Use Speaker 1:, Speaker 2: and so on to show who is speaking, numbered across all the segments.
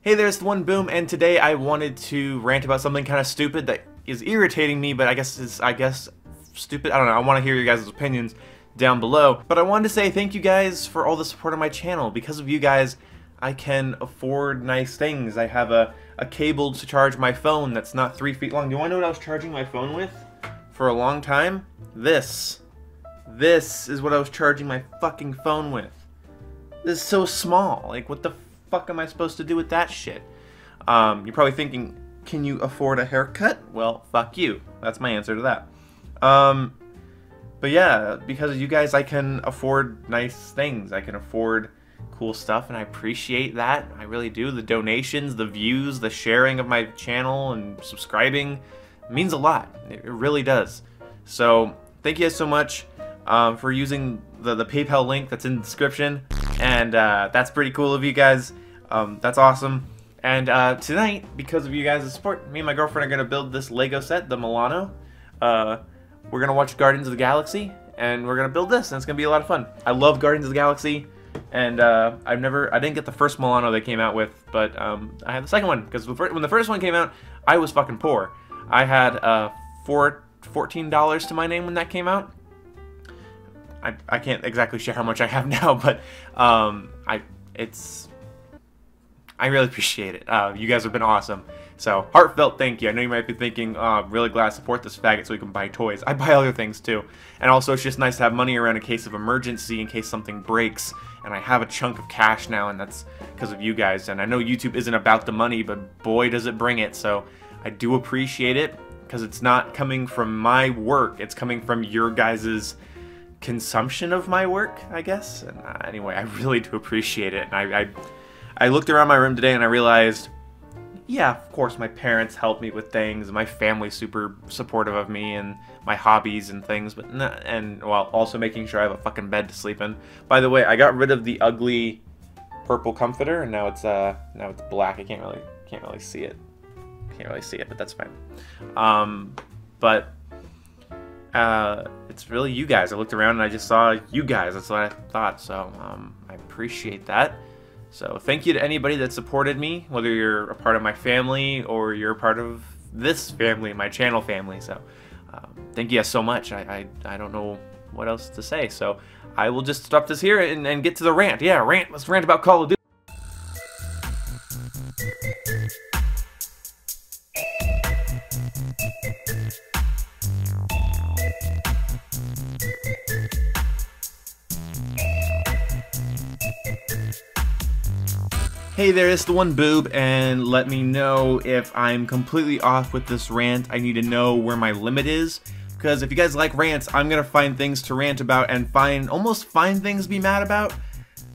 Speaker 1: Hey there, it's the One Boom, and today I wanted to rant about something kind of stupid that is irritating me, but I guess stupid. I don't know. I want to hear your guys' opinions down below. But I wanted to say thank you guys for all the support on my channel. Because of you guys, I can afford nice things. I have a cable to charge my phone that's not 3 feet long. Do you want to know what I was charging my phone with for a long time? This is what I was charging my fucking phone with. This is so small. Like, what the fuck am I supposed to do with that shit? You're probably thinking, can you afford a haircut? Well, fuck you. That's my answer to that. But yeah, because of you guys, I can afford nice things. I can afford cool stuff, and I appreciate that. I really do. The donations, the views, the sharing of my channel, and subscribing means a lot. It really does. So, thank you guys so much for using the PayPal link that's in the description. And that's pretty cool of you guys. That's awesome. And tonight, because of you guys' support, me and my girlfriend are going to build this Lego set, the Milano. We're going to watch Guardians of the Galaxy, and we're going to build this, and it's going to be a lot of fun. I love Guardians of the Galaxy, and I didn't get the first Milano they came out with, but I had the second one, because when the first one came out, I was fucking poor. I had $14 to my name when that came out. I can't exactly share how much I have now, but I really appreciate it. You guys have been awesome. So, heartfelt thank you. I know you might be thinking, oh, I'm really glad I support this faggot so we can buy toys. I buy other things too. And also, it's just nice to have money around in case of emergency, in case something breaks. And I have a chunk of cash now, and that's because of you guys. And I know YouTube isn't about the money, but boy, does it bring it. So, I do appreciate it, because it's not coming from my work. It's coming from your guys' consumption of my work, I guess. And anyway, I really do appreciate it. And I looked around my room today and I realized, yeah, of course my parents help me with things, and my family's super supportive of me and my hobbies and things, but while also making sure I have a fucking bed to sleep in. By the way, I got rid of the ugly purple comforter, and now it's black. I can't really see it. But that's fine. It's really you guys. I looked around and I just saw you guys. That's what I thought. So I appreciate that. So thank you to anybody that supported me, whether you're a part of my family or you're a part of this family, my channel family. So thank you guys so much. I don't know what else to say. So I will just stop this here and get to the rant. Yeah, rant. Let's rant about Call of Duty. Hey there, it's the One Boob, and let me know if I'm completely off with this rant. I need to know where my limit is, because if you guys like rants, I'm gonna find things to rant about and almost find things to be mad about.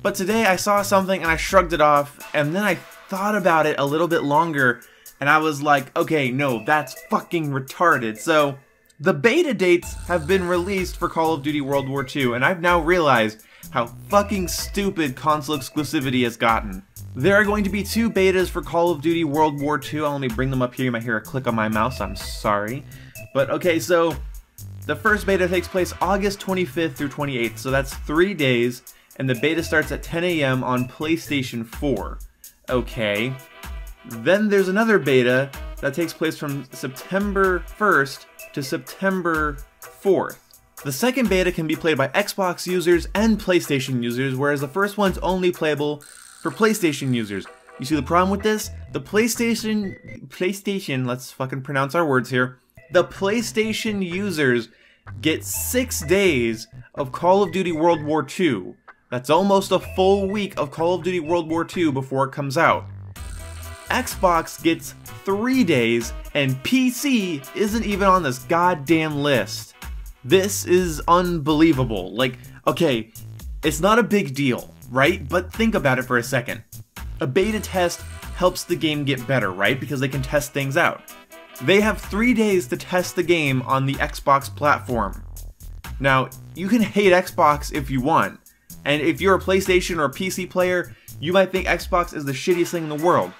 Speaker 1: But today I saw something and I shrugged it off, and then I thought about it a little bit longer, and I was like, okay, no, that's fucking retarded. So, the beta dates have been released for Call of Duty World War II, and I've now realized how fucking stupid console exclusivity has gotten. There are going to be 2 betas for Call of Duty World War II. I'll let me bring them up here. You might hear a click on my mouse. I'm sorry. But okay, so the first beta takes place August 25th through 28th. So that's 3 days. And the beta starts at 10 a.m. on PlayStation 4. Okay. Then there's another beta that takes place from September 1st to September 4th. The second beta can be played by Xbox users and PlayStation users, whereas the first one's only playable for PlayStation users. You see the problem with this? The PlayStation, let's fucking pronounce our words here. The PlayStation users get 6 days of Call of Duty World War II. That's almost a full week of Call of Duty World War II before it comes out. Xbox gets 3 days, and PC isn't even on this goddamn list. This is unbelievable. Like, okay, it's not a big deal, right? But think about it for a second. A beta test helps the game get better, right? Because they can test things out. They have 3 days to test the game on the Xbox platform. Now, you can hate Xbox if you want, and if you're a PlayStation or a PC player, you might think Xbox is the shittiest thing in the world.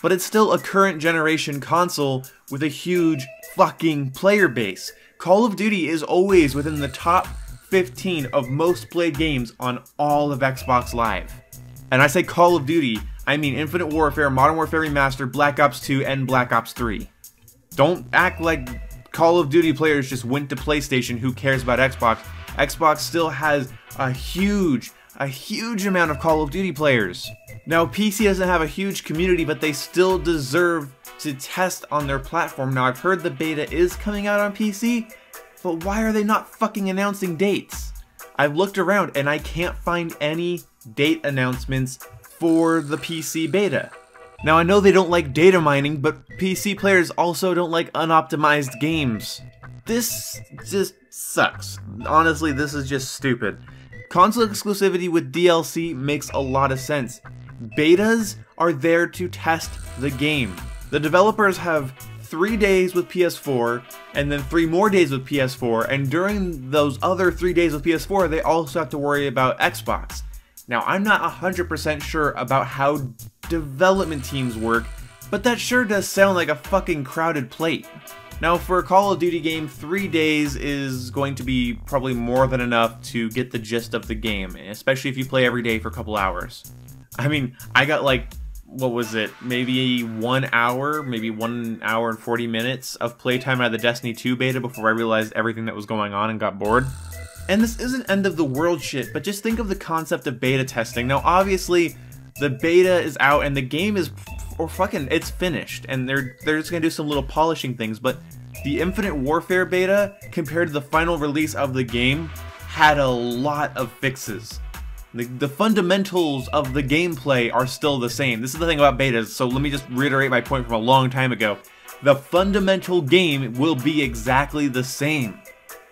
Speaker 1: But it's still a current generation console with a huge fucking player base. Call of Duty is always within the top 15 of most played games on all of Xbox Live. And I say Call of Duty, I mean Infinite Warfare, Modern Warfare Remastered, Black Ops 2, and Black Ops 3. Don't act like Call of Duty players just went to PlayStation. Who cares about Xbox? Xbox still has a huge amount of Call of Duty players. Now, PC doesn't have a huge community, but they still deserve to test on their platform. Now, I've heard the beta is coming out on PC, but why are they not fucking announcing dates? I've looked around and I can't find any date announcements for the PC beta. Now, I know they don't like data mining, but PC players also don't like unoptimized games. This just sucks. Honestly, this is just stupid. Console exclusivity with DLC makes a lot of sense. Betas are there to test the game. The developers have 3 days with PS4, and then 3 more days with PS4, and during those other 3 days with PS4, they also have to worry about Xbox. Now, I'm not 100% sure about how development teams work, but that sure does sound like a fucking crowded plate. Now, for a Call of Duty game, 3 days is going to be probably more than enough to get the gist of the game, especially if you play every day for a couple hours. I mean, I got like, what was it, maybe 1 hour, maybe 1 hour and 40 minutes of playtime out of the Destiny 2 beta before I realized everything that was going on and got bored. And this isn't end of the world shit, but just think of the concept of beta testing. Now, obviously, the beta is out and the game is, it's finished, and they're just gonna do some little polishing things, but the Infinite Warfare beta, compared to the final release of the game, had a lot of fixes. The fundamentals of the gameplay are still the same. This is the thing about betas, so let me just reiterate my point from a long time ago. The fundamental game will be exactly the same,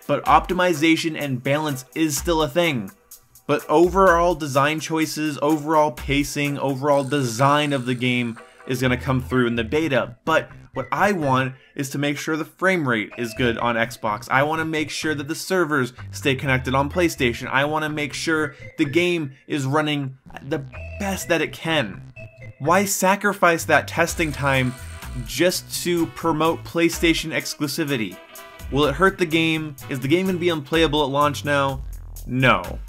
Speaker 1: but optimization and balance is still a thing. But overall design choices, overall pacing, overall design of the game is going to come through in the beta. But what I want is to make sure the frame rate is good on Xbox. I want to make sure that the servers stay connected on PlayStation. I want to make sure the game is running the best that it can. Why sacrifice that testing time just to promote PlayStation exclusivity? Will it hurt the game? Is the game going to be unplayable at launch now? No.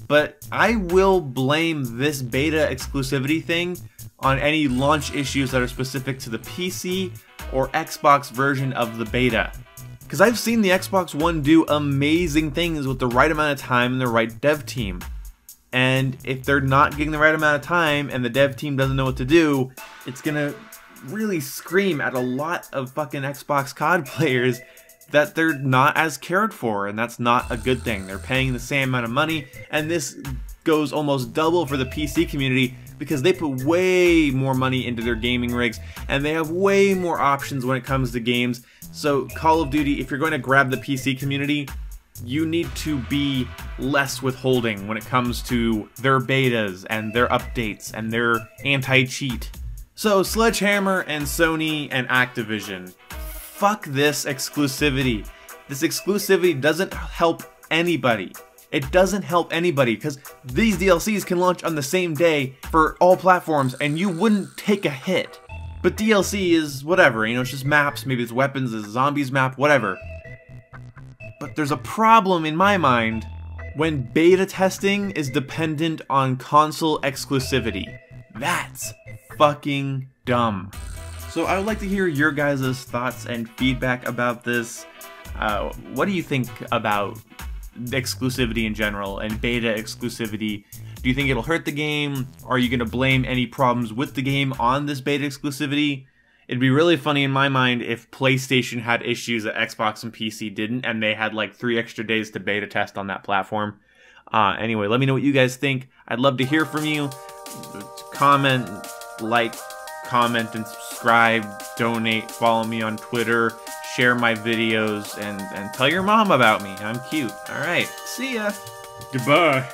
Speaker 1: But I will blame this beta exclusivity thing on any launch issues that are specific to the PC or Xbox version of the beta. Because I've seen the Xbox One do amazing things with the right amount of time and the right dev team. And if they're not getting the right amount of time and the dev team doesn't know what to do, it's gonna really scream at a lot of fucking Xbox COD players that they're not as cared for, and that's not a good thing. They're paying the same amount of money, and this goes almost double for the PC community because they put way more money into their gaming rigs and they have way more options when it comes to games. So Call of Duty, if you're going to grab the PC community, you need to be less withholding when it comes to their betas and their updates and their anti-cheat. So Sledgehammer and Sony and Activision, fuck this exclusivity. This exclusivity doesn't help anybody. It doesn't help anybody because these DLCs can launch on the same day for all platforms and you wouldn't take a hit. But DLC is whatever, you know, it's just maps, maybe it's weapons, it's a zombies map, whatever. But there's a problem in my mind when beta testing is dependent on console exclusivity. That's fucking dumb. So I would like to hear your guys' thoughts and feedback about this. What do you think about exclusivity in general and beta exclusivity? Do you think it'll hurt the game? Are you going to blame any problems with the game on this beta exclusivity? It'd be really funny in my mind if PlayStation had issues that Xbox and PC didn't, and they had like 3 extra days to beta test on that platform. Anyway, let me know what you guys think. I'd love to hear from you. Comment, like, comment and subscribe, donate, follow me on Twitter, share my videos, and tell your mom about me. I'm cute. Alright, see ya. Goodbye.